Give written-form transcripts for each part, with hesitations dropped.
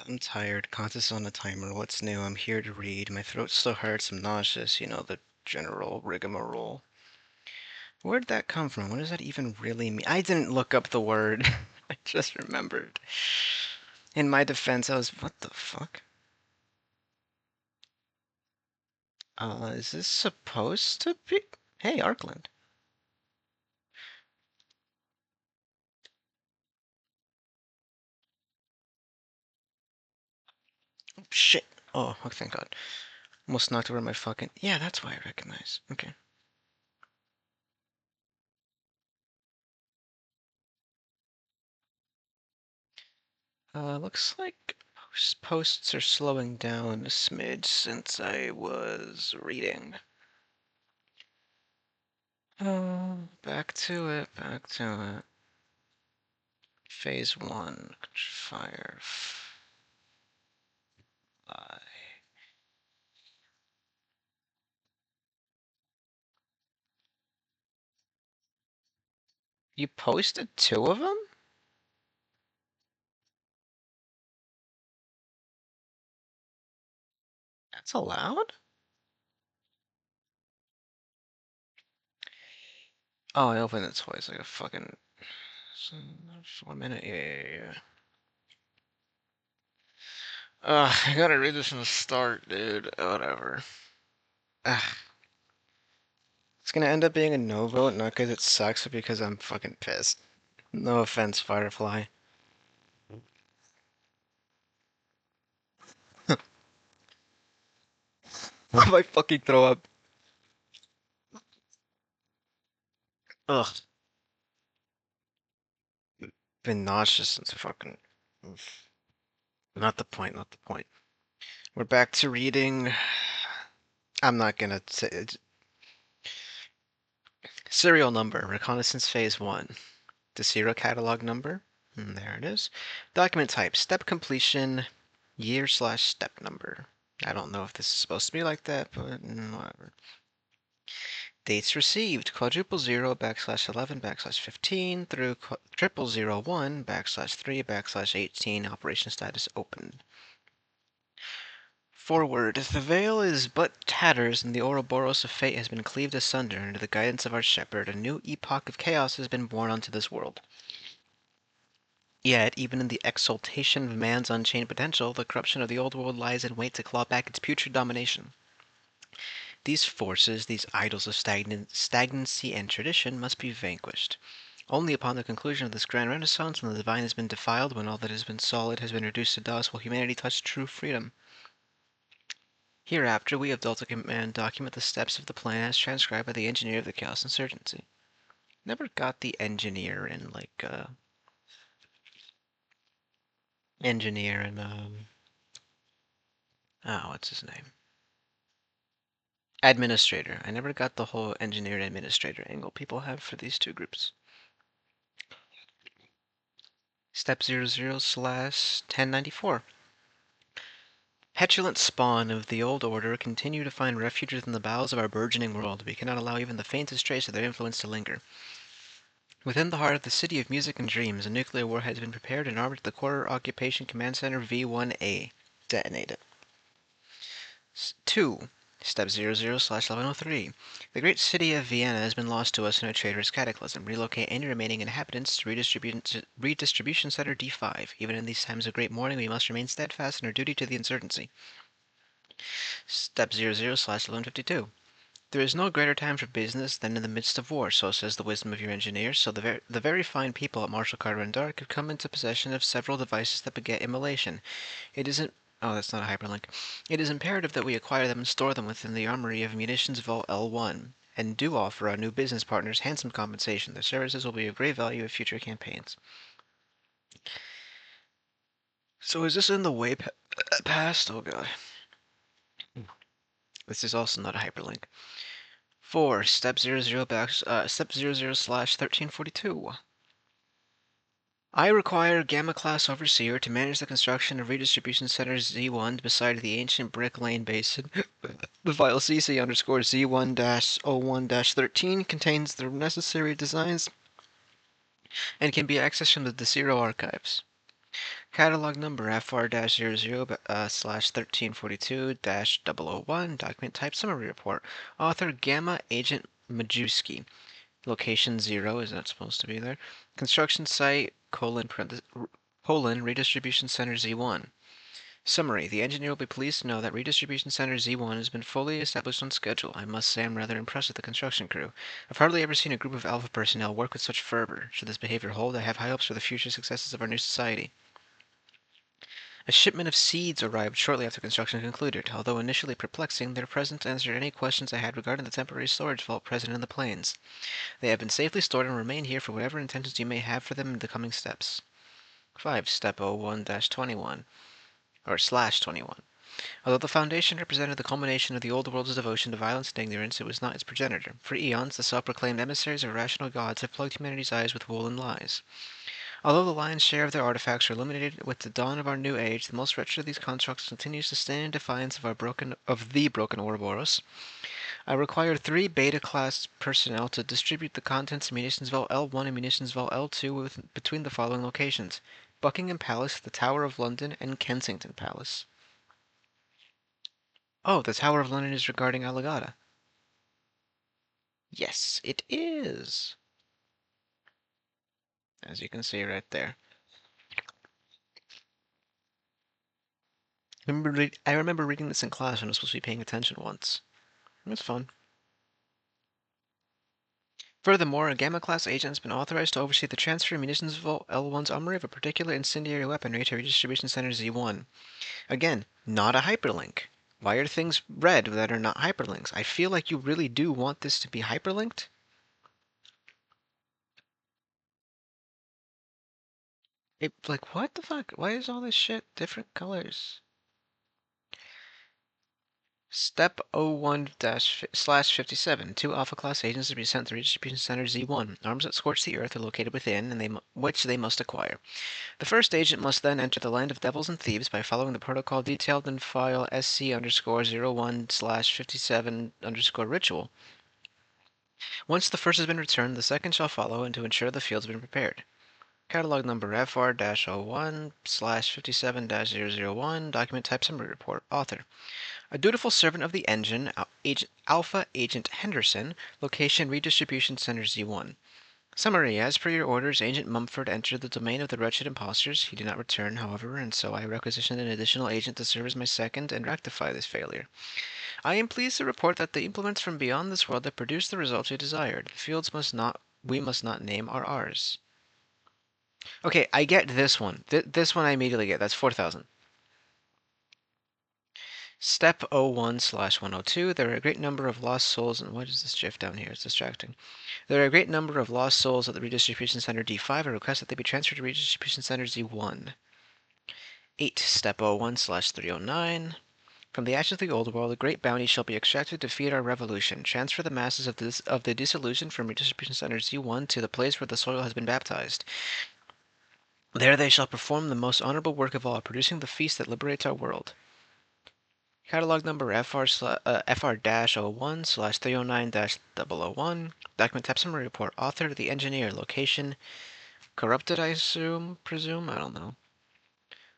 I'm tired. Contest on a timer. What's new? I'm here to read. My throat still hurts. I'm nauseous. You know, the general rigmarole. Where'd that come from? What does that even really mean? I didn't look up the word. I just remembered. In my defense, I was, what the fuck? Is this supposed to be? Hey, Arkland. Oh, shit. Oh, thank God. Almost knocked over my fucking... Yeah, that's why I recognize. Okay. Looks like posts are slowing down a smidge since I was reading. Oh, back to it, back to it. Phase 1, fire, fly. You posted 2 of them? That's allowed? Oh, I opened it twice like a fucking... 1 minute, yeah. I gotta read this from the start, dude. Whatever. Ugh. It's gonna end up being a no vote, not because it sucks, but because I'm fucking pissed. No offense, Firefly. I might fucking throw up. Ugh. Been nauseous since fucking... Not the point, not the point. We're back to reading. I'm not gonna say it. Serial number, Reconnaissance Phase 1. The serial catalog number. There it is. Document type, step completion, year/step number. I don't know if this is supposed to be like that, but whatever. Dates received, quadruple 0/11/15 through triple 0/1/3/18, operation status open. Forward. The veil is but tatters, and the Ouroboros of fate has been cleaved asunder. Under the guidance of our shepherd, a new epoch of chaos has been born onto this world. Yet, even in the exaltation of man's unchained potential, the corruption of the old world lies in wait to claw back its putrid domination. These forces, these idols of stagnancy and tradition, must be vanquished. Only upon the conclusion of this grand renaissance, when the divine has been defiled, when all that has been solid has been reduced to dust, will humanity touch true freedom. Hereafter, we of Delta Command document the steps of the plan as transcribed by the engineer of the Chaos Insurgency. Never got the engineer in, like, engineer and, oh, what's his name? Administrator. I never got the whole engineer and administrator angle people have for these two groups. Step 00/1094. Petulant spawn of the old order continue to find refuge within the bowels of our burgeoning world. We cannot allow even the faintest trace of their influence to linger. Within the heart of the city of music and dreams, a nuclear warhead has been prepared and armored at the Core Occupation Command Center V1A. Detonate it. 2. Step 00/1103. The great city of Vienna has been lost to us in a traitorous cataclysm. Relocate any remaining inhabitants to redistribution center D5. Even in these times of great mourning, we must remain steadfast in our duty to the insurgency. Step 00/1152. There is no greater time for business than in the midst of war, so says the wisdom of your engineers. So the very fine people at Marshall Carter and Dark have come into possession of several devices that beget immolation. It isn't... Oh, that's not a hyperlink. It is imperative that we acquire them and store them within the armory of Munitions Vault L1, and do offer our new business partners handsome compensation. Their services will be of great value in future campaigns. So is this in the way past? Oh god. This is also not a hyperlink. 4. Step 00/1342. I require Gamma Class Overseer to manage the construction of Redistribution Center Z1 beside the ancient Brick Lane Basin. The file CC_Z1-01-13 contains the necessary designs and can be accessed from the Desiro archives. Catalog number FR-00/1342-001. Document type summary report. Author Gamma Agent Majewski. Location 0 is not supposed to be there. Construction site colon redistribution center Z1. Summary. The engineer will be pleased to know that Redistribution Center Z1 has been fully established on schedule. I must say I'm rather impressed with the construction crew. I've hardly ever seen a group of Alpha personnel work with such fervor. Should this behavior hold, I have high hopes for the future successes of our new society. A shipment of seeds arrived shortly after construction concluded. Although initially perplexing, their presence answered any questions I had regarding the temporary storage vault present in the plains. They have been safely stored and remain here for whatever intentions you may have for them in the coming steps. 5. Step 01-21 or /21. Although the Foundation represented the culmination of the old world's devotion to violence and ignorance, it was not its progenitor. For eons, the self-proclaimed emissaries of irrational gods have plugged humanity's eyes with wool and lies. Although the lion's share of their artifacts were eliminated with the dawn of our new age, the most wretched of these constructs continues to stand in defiance of the broken Ouroboros. I required 3 Beta-class personnel to distribute the contents of Munitions Vault L1 and Munitions Vault L2 between the following locations: Buckingham Palace, the Tower of London, and Kensington Palace. Oh, the Tower of London is regarding Alagata. Yes, it is. As you can see right there. I remember reading this in class when I was supposed to be paying attention once. It was fun. Furthermore, a Gamma-class agent has been authorized to oversee the transfer of Munitions Vault L1's armory of a particular incendiary weaponry to Redistribution Center Z1. Again, not a hyperlink. Why are things red that are not hyperlinks? I feel like you really do want this to be hyperlinked. Like, what the fuck? Why is all this shit different colors? Step 01-/57. 2 Alpha Class agents to be sent to Redistribution Center Z1. Arms that scorch the earth are located within, and which they must acquire. The first agent must then enter the land of devils and thieves by following the protocol detailed in file SC_01/57_ritual. Once the first has been returned, the second shall follow, and to ensure the fields have been prepared. Catalog number FR-01/57-001. Document type summary report. Author. A dutiful servant of the engine, Alpha Agent Henderson, location Redistribution Center Z1. Summary. As per your orders, Agent Mumford entered the domain of the wretched impostors. He did not return, however, and so I requisitioned an additional agent to serve as my second and rectify this failure. I am pleased to report that the implements from beyond this world have produced the results we desired. The fields we must not name are ours. Okay, I get this one. This one I immediately get. That's 4,000. Step 01/102. There are a great number of lost souls. And what is this GIF down here? It's distracting. There are a great number of lost souls at the Redistribution Center D5. I request that they be transferred to Redistribution Center Z1. 8. Step 01/309. From the ashes of the old world, a great bounty shall be extracted to feed our revolution. Transfer the masses of the dissolution from Redistribution Center Z1 to the place where the soil has been baptized. There they shall perform the most honorable work of all, producing the feast that liberates our world. Catalog number FR-01/309-001. Document type summary report. Author, the engineer. Location, corrupted, I presume? I don't know.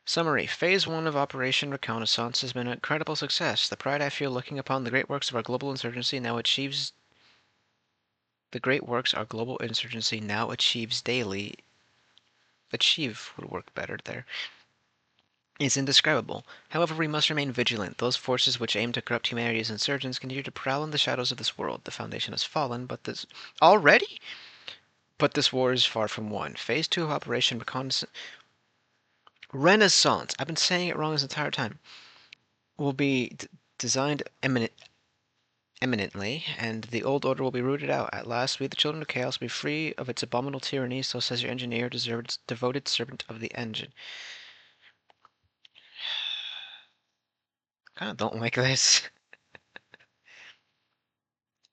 Summary. Phase 1 of Operation Reconnaissance has been an incredible success. The pride I feel looking upon the great works of our global insurgency now achieves daily. Achieve would work better there. Is indescribable. However, we must remain vigilant. Those forces which aim to corrupt humanity as insurgents continue to prowl in the shadows of this world. The Foundation has fallen, but this... Already? But this war is far from won. Phase 2 of Operation Renaissance, I've been saying it wrong this entire time, will be designed eminently, and the old order will be rooted out. At last, we, the children of chaos, will be free of its abominable tyranny, so says your engineer, devoted servant of the engine. I kind of don't like this.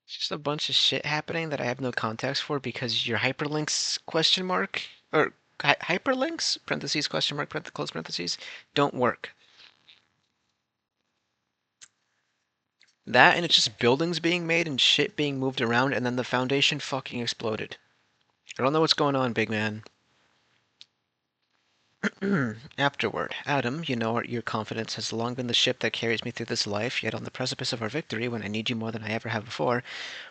It's just a bunch of shit happening that I have no context for because your hyperlinks question mark or hyperlinks parentheses question mark close parentheses don't work. That and it's just buildings being made and shit being moved around and then the Foundation fucking exploded. I don't know what's going on, big man. Afterward, Adam, you know your confidence has long been the ship that carries me through this life, yet on the precipice of our victory, when I need you more than I ever have before,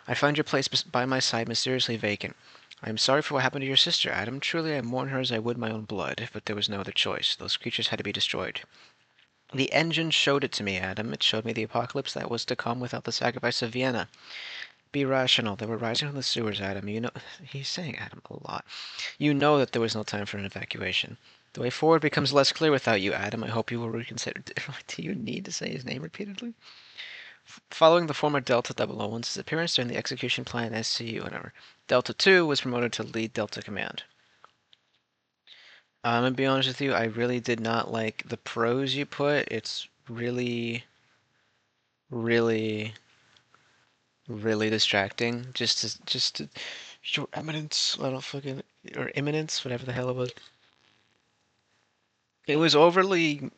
I find your place by my side mysteriously vacant. I am sorry for what happened to your sister, Adam. Truly I mourn her as I would my own blood, but there was no other choice. Those creatures had to be destroyed. The engine showed it to me, Adam. It showed me the apocalypse that was to come without the sacrifice of Vienna. Be rational. They were rising from the sewers, Adam. You know, he's saying Adam a lot. You know that there was no time for an evacuation. The way forward becomes less clear without you, Adam. I hope you will reconsider. Do you need to say his name repeatedly? Following the former Delta 001's appearance during the execution plan SCU, whatever. Delta 2 was promoted to lead Delta Command. I'm gonna be honest with you, I really did not like the prose you put. It's really, really, really distracting. Just to, your eminence, I don't fucking, or imminence, whatever the hell it was. It was overly,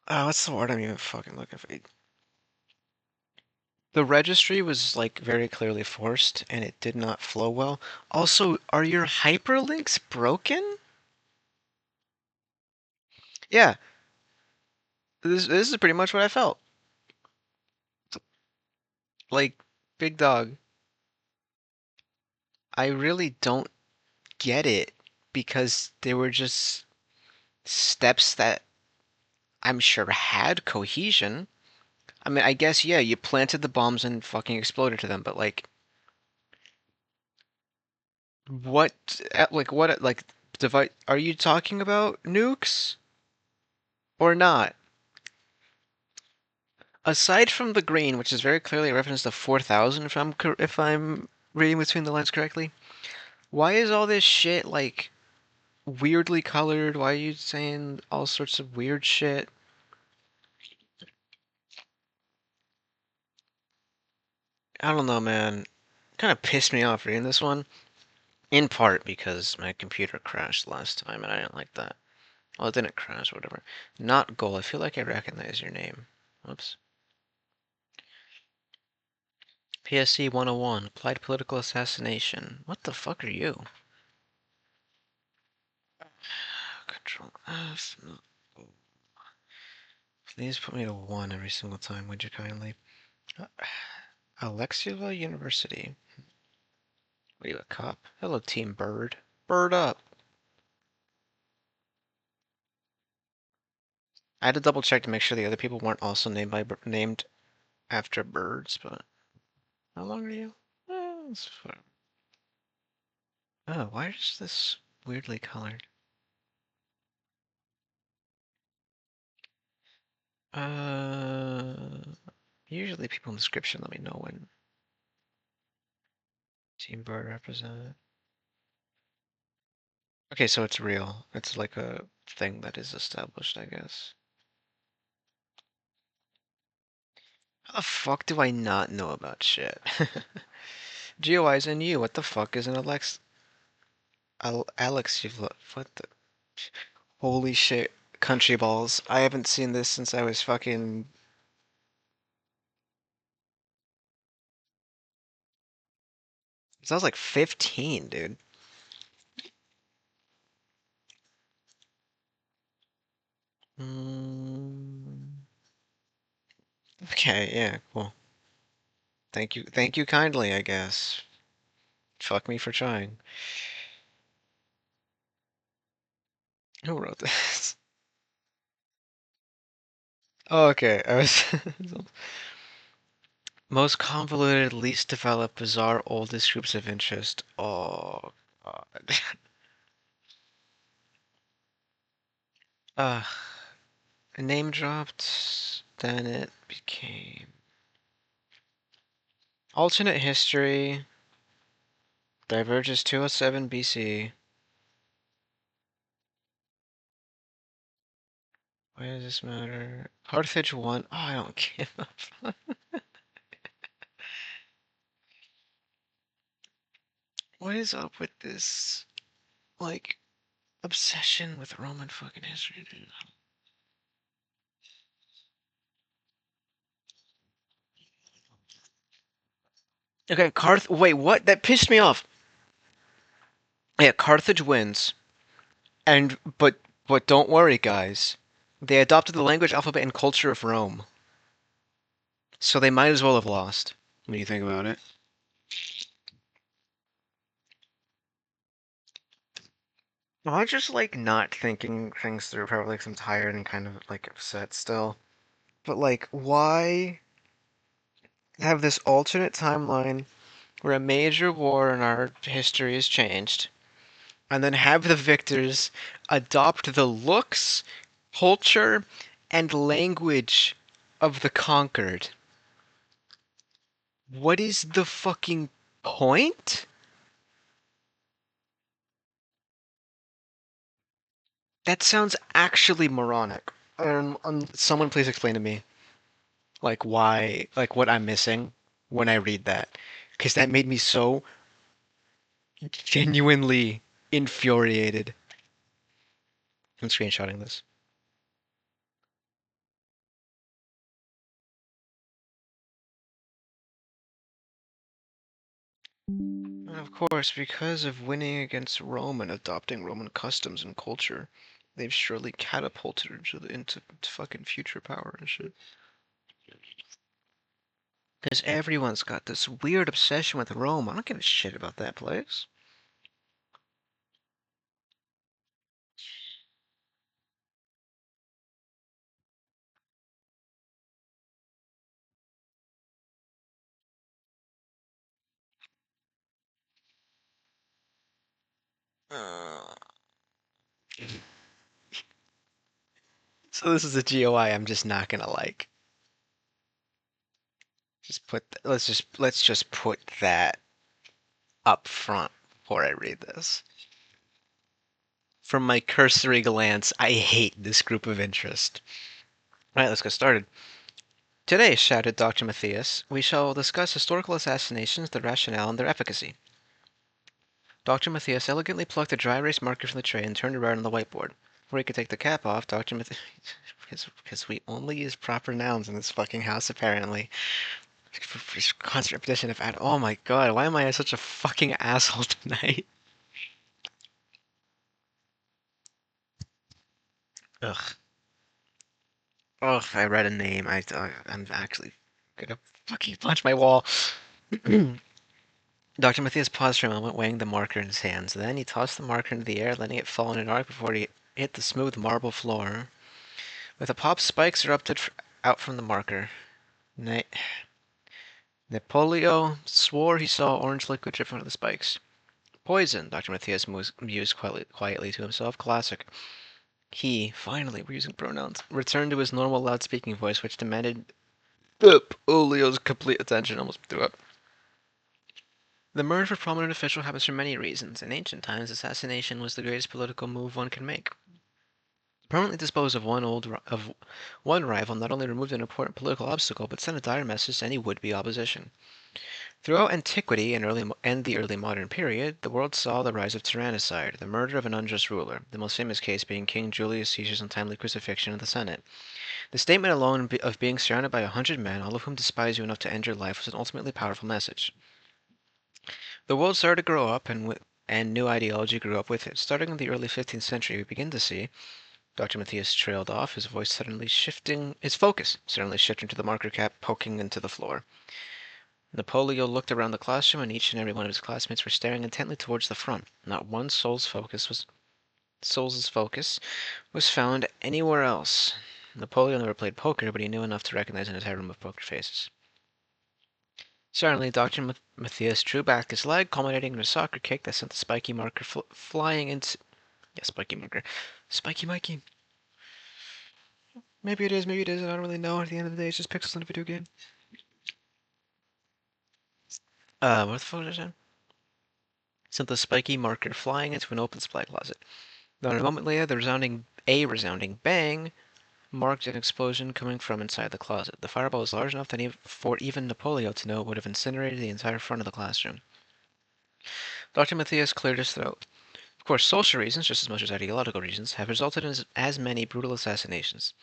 what's the word I'm even fucking looking for? The registry was like very clearly forced and it did not flow well. Also, are your hyperlinks broken? Yeah, this is pretty much what I felt. Like, big dog, I really don't get it because they were just steps that I'm sure had cohesion. I mean, I guess, yeah, you planted the bombs and fucking exploded to them, but like, what, device, are you talking about nukes or not? Aside from the green, which is very clearly a reference to 4000, if I'm reading between the lines correctly, why is all this shit like weirdly colored? Why are you saying all sorts of weird shit? I don't know, man. Kind of pissed me off reading this one. In part because my computer crashed last time and I didn't like that. Well, it didn't crash, whatever. Not Goal. I feel like I recognize your name. Whoops. PSC 101. Applied political assassination. What the fuck are you? Control F. Please put me to 1 every single time, would you kindly? Uh, Alexieva University. What are you, a cop? Hello, Team Bird. Bird up! I had to double check to make sure the other people weren't also named after birds, but how long are you? It's fine. Oh, why is this weirdly colored? Uh, Usually people in the description let me know when Team Bird represented. Okay, so it's real. It's like a thing that is established, I guess. How the fuck do I not know about shit? GOI's in you. What the fuck is an Alex, what the? Holy shit. Country balls. I haven't seen this since I was fucking. Since I was like 15, dude. Mm, okay, yeah, cool. Thank you kindly, I guess. Fuck me for trying. Who wrote this? Oh, okay. I was most convoluted, least developed, bizarre, oldest groups of interest. Oh, God. Uh, Name dropped, then it became alternate history. Diverges 207 BC. Why does this matter? Carthage 1. Oh, I don't give a fuck. What is up with this, like, obsession with Roman fucking history, dude? Okay, Wait, what? That pissed me off. Yeah, Carthage wins. But don't worry, guys. They adopted the language, alphabet, and culture of Rome, so they might as well have lost. When you think about it. Well, I just like not thinking things through properly because I'm tired and kind of like upset still. But like, why have this alternate timeline where a major war in our history has changed, and then have the victors adopt the looks, culture, and language of the conquered? What is the fucking point? That sounds actually moronic. Someone please explain to me, like, why, like, what I'm missing when I read that. Because that made me so genuinely infuriated. I'm screenshotting this. And of course, because of winning against Rome and adopting Roman customs and culture, they've surely catapulted into fucking future power and shit. Because everyone's got this weird obsession with Rome. I don't give a shit about that place. Uh, so this is a GOI I'm just not gonna like. Let's just put that up front before I read this. From my cursory glance, I hate this group of interest. Alright, let's get started. Today, shouted Dr. Matthias, we shall discuss historical assassinations, their rationale, and their efficacy. Dr. Matthias elegantly plucked a dry erase marker from the tray and turned around on the whiteboard. Before he could take the cap off, Dr. Matthias... because we only use proper nouns in this fucking house, apparently. For constant repetition of ad. Oh my god, why am I such a fucking asshole tonight? Ugh. Ugh, I read a name. I'm actually gonna fucking punch my wall. Dr. Matthias paused for a moment, weighing the marker in his hands. Then he tossed the marker into the air, letting it fall in an arc before he hit the smooth marble floor. With a pop, spikes erupted out from the marker. Napoleon swore he saw orange liquid dripping from the spikes. Poison, Dr. Matthias mused quietly to himself. Classic. He, finally, we're using pronouns, returned to his normal loud-speaking voice, which demanded Olio's complete attention. Almost threw up. The murder of a prominent official happens for many reasons. In ancient times, assassination was the greatest political move one could make. Permanently dispose of one rival not only removed an important political obstacle, but sent a dire message to any would-be opposition. Throughout antiquity and the early modern period, the world saw the rise of tyrannicide, the murder of an unjust ruler, the most famous case being King Julius Caesar's untimely crucifixion in the Senate. The statement alone of being surrounded by 100 men, all of whom despise you enough to end your life, was an ultimately powerful message. The world started to grow up, and new ideology grew up with it. Starting in the early 15th century, we begin to see... Dr. Matthias trailed off, his focus suddenly shifting to the marker cap poking into the floor. Napoleon looked around the classroom, and each and every one of his classmates were staring intently towards the front. Not one soul's focus was found anywhere else. Napoleon never played poker, but he knew enough to recognize an entire room of poker faces. Suddenly, Dr. Matthias drew back his leg, culminating in a soccer kick that sent the spiky marker flying into... Yeah, spiky marker. Spiky Mikey. Maybe it is, maybe it isn't. I don't really know. At the end of the day, it's just pixels in a video game. What the fuck is that? Sent the spiky marker flying into an open supply closet. Then a moment later, a resounding bang marked an explosion coming from inside the closet. The fireball was large enough that for even Napoleon to know it would have incinerated the entire front of the classroom. Dr. Matthias cleared his throat. Of course, social reasons, just as much as ideological reasons, have resulted in as many brutal assassinations.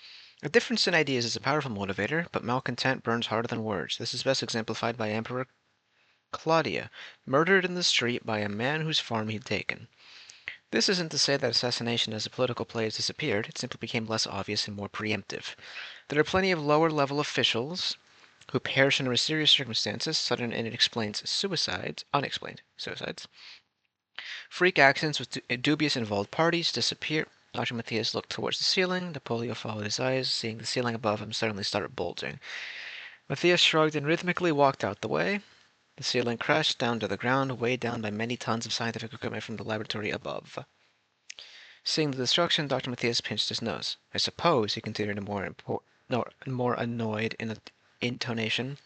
A difference in ideas is a powerful motivator, but malcontent burns harder than words. This is best exemplified by Emperor Claudia, murdered in the street by a man whose farm he'd taken. This isn't to say that assassination as a political play has disappeared, it simply became less obvious and more preemptive. There are plenty of lower-level officials who perish under mysterious circumstances, sudden and unexplained suicides, freak accidents with dubious involved parties, disappear. Dr. Matthias looked towards the ceiling. Napoleon followed his eyes, seeing the ceiling above him suddenly started bulging. Matthias shrugged and rhythmically walked out the way. The ceiling crashed down to the ground, weighed down by many tons of scientific equipment from the laboratory above. Seeing the destruction, Dr. Matthias pinched his nose. I suppose, he continued in a more annoyed intonation,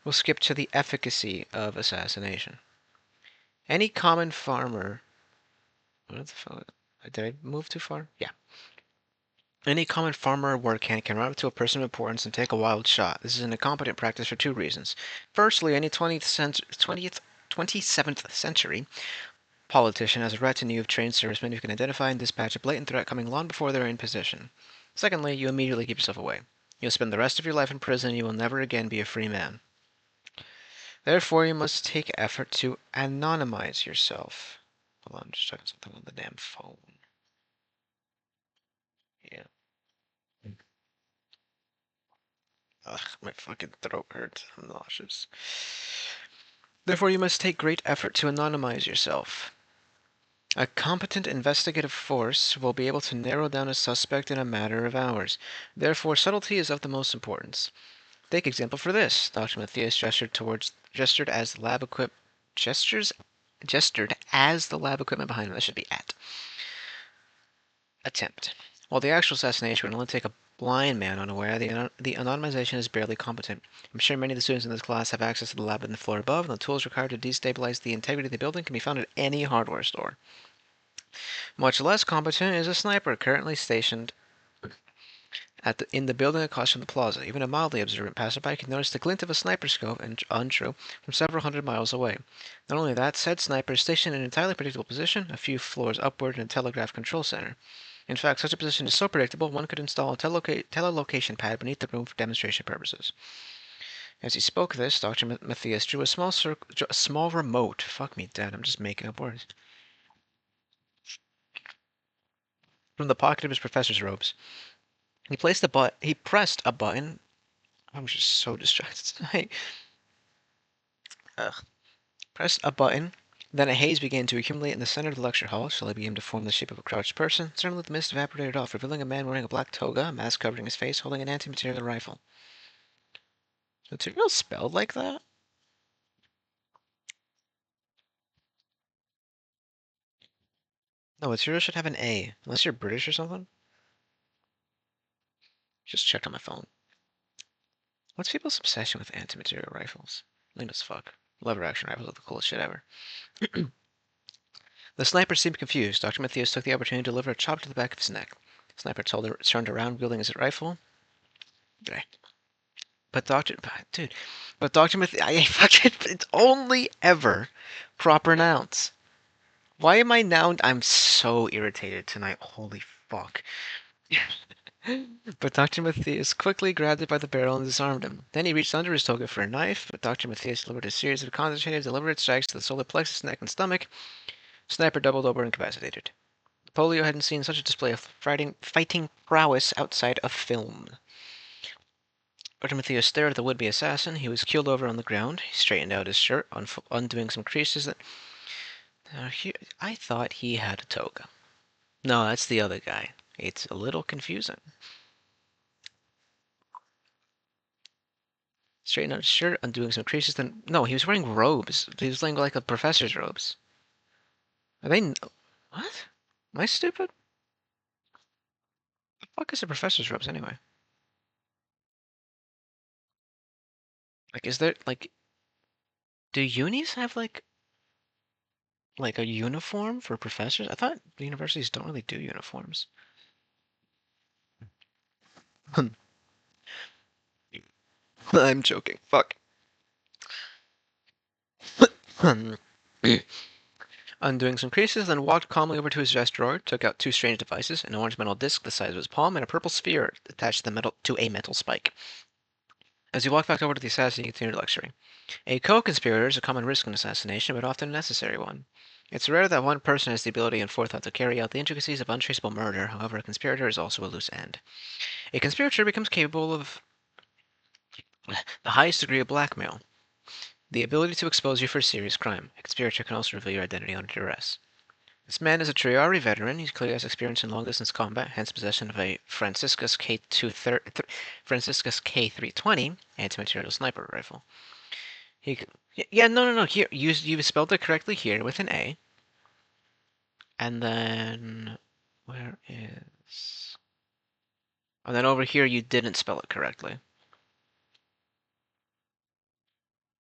we'll skip to the efficacy of assassination. Any common farmer... What the fuck? Did I move too far? Yeah. Any common farmer or workhand can run up to a person of importance and take a wild shot. This is an incompetent practice for two reasons. Firstly, any 27th century politician has a retinue of trained servicemen who can identify and dispatch a blatant threat coming long before they're in position. Secondly, you immediately keep yourself away. You'll spend the rest of your life in prison and you will never again be a free man. Therefore, you must take effort to anonymize yourself. Hold on, I'm just checking something on the damn phone. Yeah. Ugh, my fucking throat hurts. I'm nauseous. Therefore, you must take great effort to anonymize yourself. A competent investigative force will be able to narrow down a suspect in a matter of hours. Therefore, subtlety is of the most importance. Take example for this. Dr. Matthias gestured as the lab equipment behind him. That should be at. Attempt. While the actual assassination would only take a blind man unaware, the anonymization is barely competent. I'm sure many of the students in this class have access to the lab on the floor above, and the tools required to destabilize the integrity of the building can be found at any hardware store. Much less competent is a sniper currently stationed in the building across from the plaza. Even a mildly observant passerby can notice the glint of a sniper scope untrue from several hundred miles away. Not only that, said sniper is stationed in an entirely predictable position, a few floors upward in a telegraph control center. In fact, such a position is so predictable, one could install a telelocation pad beneath the room for demonstration purposes. As he spoke this, Dr. Matthias drew a small remote. Fuck me, Dad, I'm just making up words. From the pocket of his professor's robes. He pressed a button. I'm just so distracted tonight. Pressed a button. Then a haze began to accumulate in the center of the lecture hall, slowly began to form the shape of a crouched person. Suddenly the mist evaporated off, revealing a man wearing a black toga, a mask covering his face, holding an anti-material rifle. Material spelled like that? No, material should have an A, unless you're British or something. Just checked on my phone. What's people's obsession with anti-material rifles? Lame as fuck. Lever action rifles are the coolest shit ever. The sniper seemed confused. Dr. Matthias took the opportunity to deliver a chop to the back of his neck. The sniper turned around, wielding his rifle. Okay. But Dr. Matthias, it's only ever proper nouns. Why am I now? I'm so irritated tonight. Holy fuck. But Dr. Matthias quickly grabbed it by the barrel and disarmed him. Then he reached under his toga for a knife, but Dr. Matthias delivered a series of concentrated, deliberate strikes to the solar plexus, neck, and stomach. Sniper doubled over, incapacitated. Polio hadn't seen such a display of fighting prowess outside of film. Dr. Matthias stared at the would-be assassin. He was keeled over on the ground. He straightened out his shirt, undoing some creases that... I thought he had a toga. No, that's the other guy. It's a little confusing. Straightened out his shirt, undoing some creases, then... No, he was wearing robes. He was wearing like a professor's robes. Are they... What? Am I stupid? The fuck is a professor's robes anyway? Like, is there, like... Do unis have, like a uniform for professors? I thought the universities don't really do uniforms. I'm joking. Fuck. Undoing some creases, then walked calmly over to his vest drawer, took out two strange devices, an orange metal disc the size of his palm, and a purple sphere attached to a metal spike. As he walked back over to the assassin, he continued lecturing. A co-conspirator is a common risk in assassination, but often a necessary one. It's rare that one person has the ability and forethought to carry out the intricacies of untraceable murder. However, a conspirator is also a loose end. A conspirator becomes capable of the highest degree of blackmail, the ability to expose you for a serious crime. A conspirator can also reveal your identity under duress. This man is a Triari veteran. He clearly has experience in long-distance combat, hence possession of a Franciscus K320 anti-material sniper rifle. Yeah, no. Here, you spelled it correctly here with an A. And then, where is... And then over here, you didn't spell it correctly.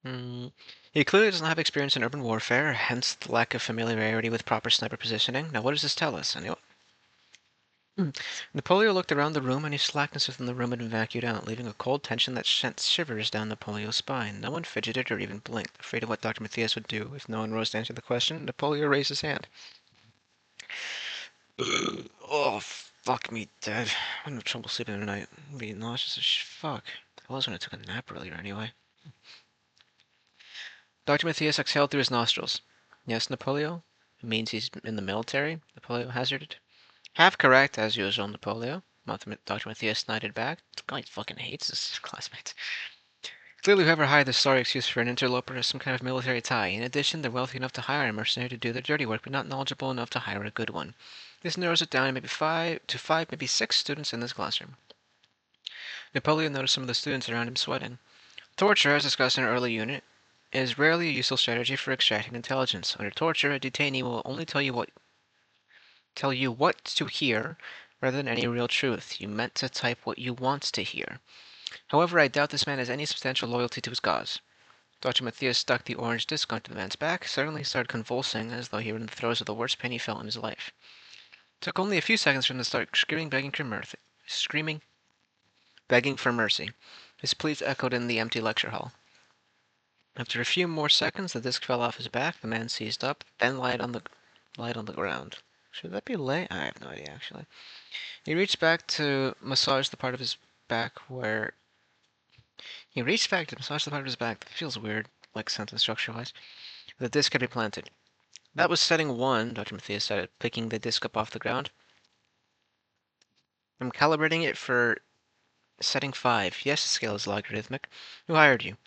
He clearly doesn't have experience in urban warfare, hence the lack of familiarity with proper sniper positioning. Now, what does this tell us, anyway? Napoleon looked around the room, and his slackness within the room had been vacuumed out, leaving a cold tension that sent shivers down Napoleon's spine. No one fidgeted or even blinked, afraid of what Dr. Matthias would do. If no one rose to answer the question, Napoleon raised his hand. Oh, fuck me dead. I'm having trouble sleeping tonight. I'm being nauseous as fuck. I was when I took a nap earlier, anyway. Dr. Matthias exhaled through his nostrils. Yes, Napoleon? It means he's in the military? Napoleon hazarded. Half correct, as usual, Napoleon. Dr. Matthias nodded back. The guy fucking hates his classmates. Clearly, whoever hired this sorry excuse for an interloper has some kind of military tie. In addition, they're wealthy enough to hire a mercenary to do their dirty work, but not knowledgeable enough to hire a good one. This narrows it down to maybe five, maybe six students in this classroom. Napoleon noticed some of the students around him sweating. Torture, as discussed in an early unit, is rarely a useful strategy for extracting intelligence. Under torture, a detainee will only tell you what to hear, rather than any real truth. You meant to type what you want to hear. However, I doubt this man has any substantial loyalty to his cause. Dr. Matthias stuck the orange disc onto the man's back. Suddenly he started convulsing, as though he were in the throes of the worst pain he felt in his life. It took only a few seconds for him to start screaming, begging for mercy. His pleas echoed in the empty lecture hall. After a few more seconds, the disc fell off his back. The man seized up, then lied on the ground. Should that be lay? I have no idea, actually. He reached back to massage the part of his back that feels weird, like sentence structure-wise. The disc had been planted. That was setting 1, Dr. Matthias said, picking the disc up off the ground. I'm calibrating it for setting 5. Yes, the scale is logarithmic. Who hired you?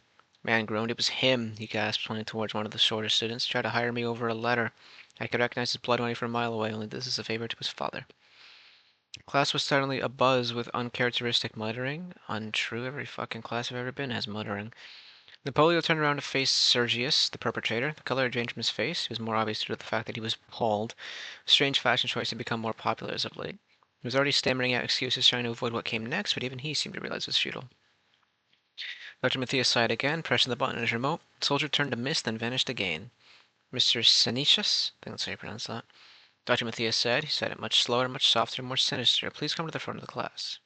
Man groaned. It was him, he gasped, pointing towards one of the shorter students. Tried to hire me over a letter. I could recognize his blood money from a mile away, only this is a favor to his father. Class was suddenly abuzz with uncharacteristic muttering. Untrue, every fucking class I've ever been has muttering. Napoleon turned around to face Sergius, the perpetrator. The color had changed from his face. It was more obvious due to the fact that he was bald. A strange fashion choice had become more popular as of late. He was already stammering out excuses, trying to avoid what came next, but even he seemed to realize it was futile. Dr. Matthias sighed again, pressing the button on his remote. The soldier turned to mist, then vanished again. Mr. Senicius? I think that's how you pronounce that. Dr. Matthias said. He said it much slower, much softer, more sinister. Please come to the front of the class.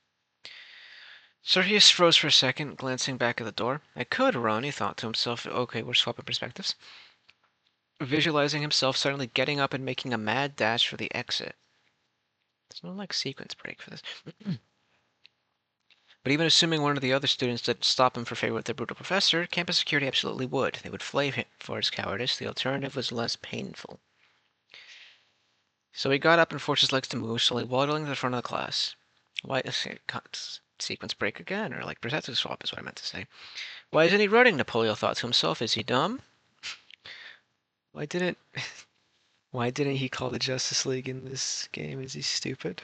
Sergius froze for a second, glancing back at the door. I could run, he thought to himself. Okay, we're swapping perspectives. Visualizing himself suddenly getting up and making a mad dash for the exit. There's no, sequence break for this. But even assuming one of the other students did stop him for favor with their brutal professor, campus security absolutely would. They would flay him for his cowardice. The alternative was less painful. So he got up and forced his legs to move, slowly waddling to the front of the class. Why, sequence break again, or perspective swap is what I meant to say. Why isn't he running? Napoleon thought to himself. Is he dumb? Why didn't he call the Justice League in this game? Is he stupid?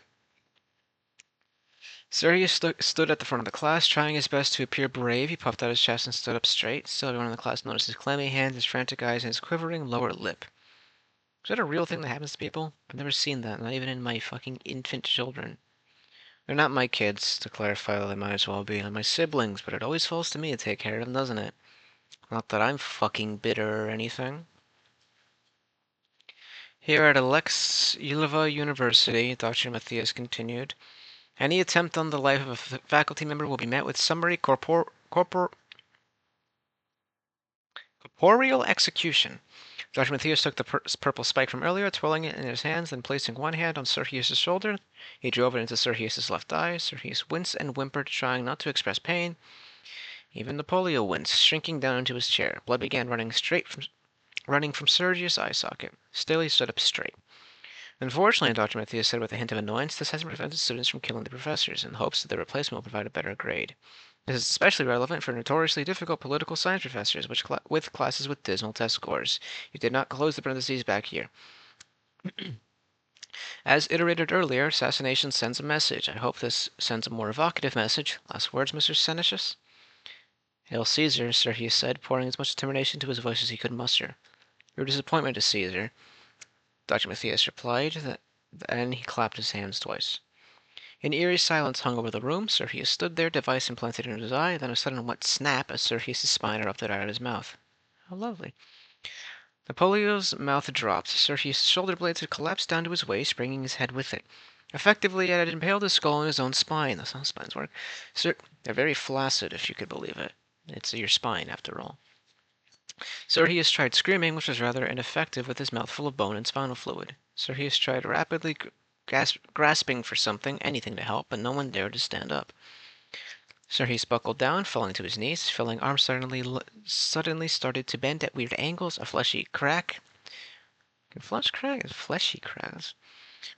Sergius stood at the front of the class, trying his best to appear brave. He puffed out his chest and stood up straight. Still, everyone in the class noticed his clammy hands, his frantic eyes, and his quivering lower lip. Is that a real thing that happens to people? I've never seen that, not even in my fucking infant children. They're not my kids, to clarify, though they might as well be. They're my siblings, but it always falls to me to take care of them, doesn't it? Not that I'm fucking bitter or anything. Here at Alexylva University, Dr. Matthias continued, any attempt on the life of a faculty member will be met with summary corporeal execution. Dr. Matthias took the purple spike from earlier, twirling it in his hands, then placing one hand on Sergius' shoulder, he drove it into Sergius' left eye. Sergius winced and whimpered, trying not to express pain. Even Napoleon winced, shrinking down into his chair. Blood began running straight running from Sergius' eye socket. Still, he stood up straight. Unfortunately, Dr. Matthias said with a hint of annoyance, this hasn't prevented students from killing the professors in hopes that the replacement will provide a better grade. This is especially relevant for notoriously difficult political science professors with classes with dismal test scores. You did not close the parentheses back here. As iterated earlier, assassination sends a message. I hope this sends a more evocative message. Last words, Mr. Senecio? Hail Caesar, Sergius said, pouring as much determination into his voice as he could muster. Your disappointment is Caesar, Dr. Matthias replied, and he clapped his hands twice. An eerie silence hung over the room. Sergius stood there, device implanted in his eye, then a sudden wet snap as Sergius' spine erupted out of his mouth. How lovely. Napoleon's mouth dropped. Sergius' shoulder blades had collapsed down to his waist, bringing his head with it. Effectively, it had impaled his skull in his own spine. That's how spines work. They're very flaccid, if you could believe it. It's your spine, after all. Sergius tried screaming, which was rather ineffective with his mouth full of bone and spinal fluid. Sergius tried rapidly grasping for something, anything to help, but no one dared to stand up. Sergius buckled down, falling to his knees. Filling arms suddenly started to bend at weird angles. A fleshy crack. Fleshy cracks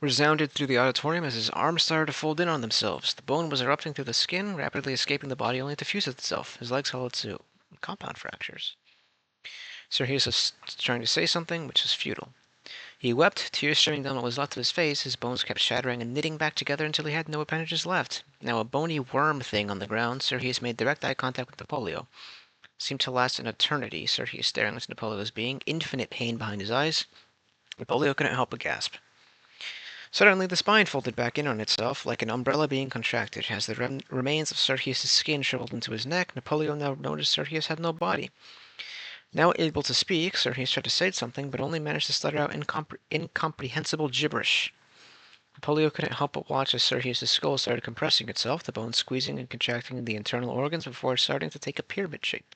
resounded through the auditorium as his arms started to fold in on themselves. The bone was erupting through the skin, rapidly escaping the body only to fuse itself. His legs followed suit. Compound fractures. Sergius was trying to say something, which was futile. He wept, tears streaming down what was left of his face. His bones kept shattering and knitting back together until he had no appendages left. Now a bony worm thing on the ground, Sergius made direct eye contact with Napoleon. It seemed to last an eternity, Sergius staring into Napoleon's being, infinite pain behind his eyes. Napoleon couldn't help but gasp. Suddenly, the spine folded back in on itself, like an umbrella being contracted. As the remains of Sergius' skin shriveled into his neck, Napoleon now noticed Sergius had no body. Now able to speak, Sergius tried to say something, but only managed to stutter out incomprehensible gibberish. Napoleon couldn't help but watch as Sergius' skull started compressing itself, the bones squeezing and contracting the internal organs before starting to take a pyramid shape.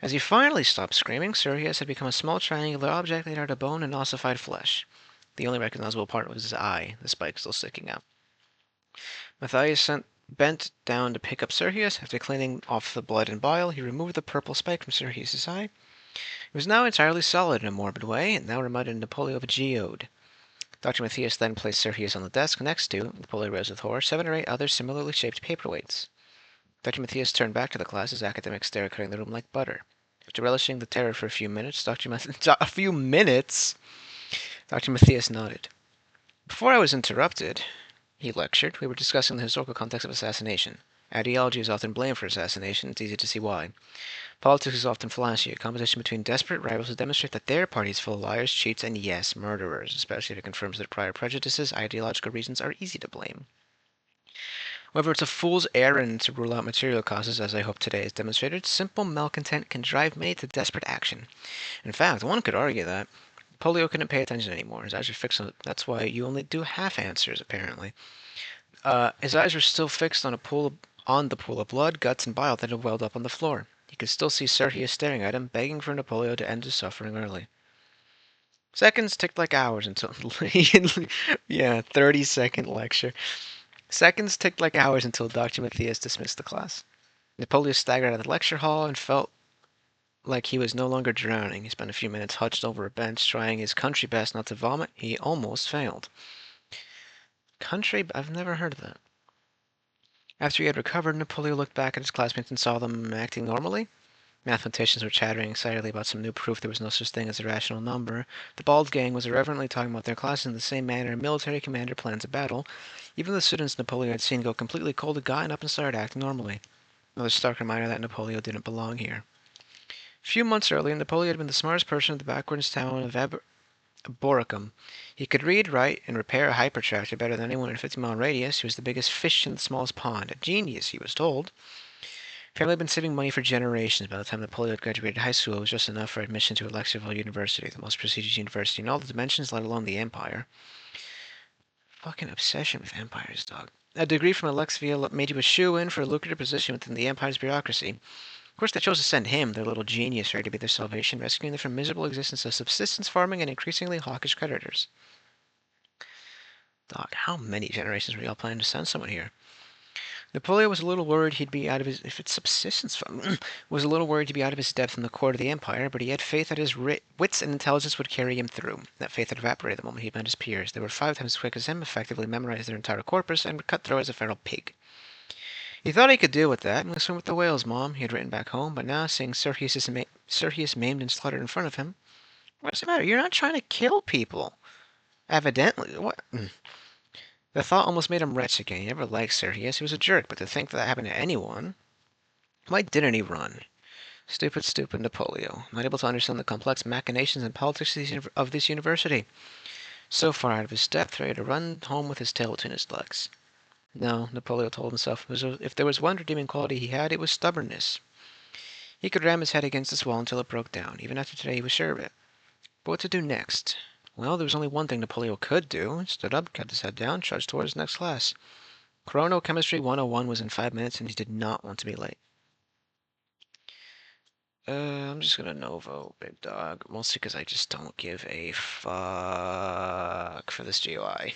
As he finally stopped screaming, Sergius had become a small triangular object made out of bone and ossified flesh. The only recognizable part was his eye, the spike still sticking out. Matthias bent down to pick up Sergius. After cleaning off the blood and bile, he removed the purple spike from Sergius' eye. It was now entirely solid in a morbid way, and now reminded Napoleon of a geode. Dr. Matthias then placed Sergius on the desk next to, Napoleon rose with horror, 7 or 8 other similarly shaped paperweights. Dr. Matthias turned back to the class, his academic stare cutting the room like butter. After relishing the terror for a few minutes, a few minutes? Dr. Matthias nodded. Before I was interrupted, he lectured, we were discussing the historical context of assassination. Ideology is often blamed for assassination. It's easy to see why. Politics is often flashy, a competition between desperate rivals to demonstrate that their party is full of liars, cheats, and yes, murderers, especially if it confirms their prior prejudices. Ideological reasons are easy to blame. However, it's a fool's errand to rule out material causes, as I hope today has demonstrated. Simple malcontent can drive many to desperate action. In fact, one could argue that Polio couldn't pay attention anymore. His eyes were fixed on. That's why you only do half answers, apparently. His eyes were still fixed on the pool of blood, guts, and bile that had welled up on the floor. He could still see Sergius staring at him, begging for Napoleon to end his suffering early. Seconds ticked like hours until 30-second lecture. Seconds ticked like hours until Dr. Matthias dismissed the class. Napoleon staggered out of the lecture hall and felt like he was no longer drowning. He spent a few minutes hunched over a bench, trying his country best not to vomit. He almost failed. I've never heard of that. After he had recovered, Napoleon looked back at his classmates and saw them acting normally. Mathematicians were chattering excitedly about some new proof there was no such thing as a rational number. The bald gang was irreverently talking about their classes in the same manner a military commander plans a battle. Even the students Napoleon had seen go completely cold had gotten up and started acting normally. Another stark reminder that Napoleon didn't belong here. A few months earlier, Napoleon had been the smartest person in the backwoods town of Boracum. He could read, write, and repair a hypertractor better than anyone in a 50-mile radius. He was the biggest fish in the smallest pond. A genius, he was told. Family had been saving money for generations. By the time Napoleon had graduated high school, it was just enough for admission to Alexeyville University, the most prestigious university in all the dimensions, let alone the empire. Fucking obsession with empires, dog. A degree from Alexeyville made you a shoo-in for a lucrative position within the empire's bureaucracy. Of course, they chose to send him, their little genius, ready to be their salvation, rescuing them from miserable existence of subsistence farming and increasingly hawkish creditors. Dog, how many generations were y'all planning to send someone here? Napoleon was a little worried he'd be out of his if it's subsistence fund was a little worried he'd be out of his depth in the court of the empire, but he had faith that his wits and intelligence would carry him through. That faith had evaporated the moment he met his peers. They were 5 times as quick as him, effectively memorized their entire corpus, and were cutthroat as a feral pig. He thought he could deal with that, and swim with the whales, Mom, he had written back home, but now, seeing Sergius maimed and slaughtered in front of him, what's the matter? You're not trying to kill people. Evidently. What? The thought almost made him wretched again. He never liked Sergius. He was a jerk, but to think that happened to anyone... Why didn't he run? Stupid, stupid Napoleon. Not able to understand the complex machinations and politics of this university. So far out of his depth, ready to run home with his tail between his legs. No, Napoleon told himself, if there was one redeeming quality he had, it was stubbornness. He could ram his head against this wall until it broke down. Even after today, he was sure of it. But what to do next? Well, there was only one thing Napoleon could do. He stood up, kept his head down, trudged towards his next class. Chronochemistry 101 was in 5 minutes, and he did not want to be late. I'm just gonna Novo, big dog. Mostly because I just don't give a fuck for this GOI.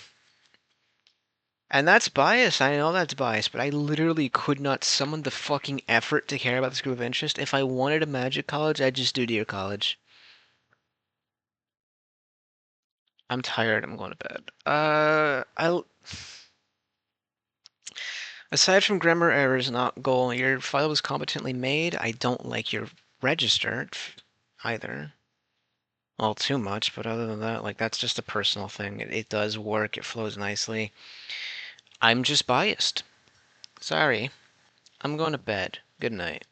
And that's bias. I know that's bias, but I literally could not summon the fucking effort to care about this group of interest. If I wanted a magic college, I'd just do Deer College. I'm tired. I'm going to bed. Aside from grammar errors not goal, your file was competently made. I don't like your register either. Well, too much, but other than that, like, that's just a personal thing. It does work. It flows nicely. I'm just biased. Sorry. I'm going to bed. Good night.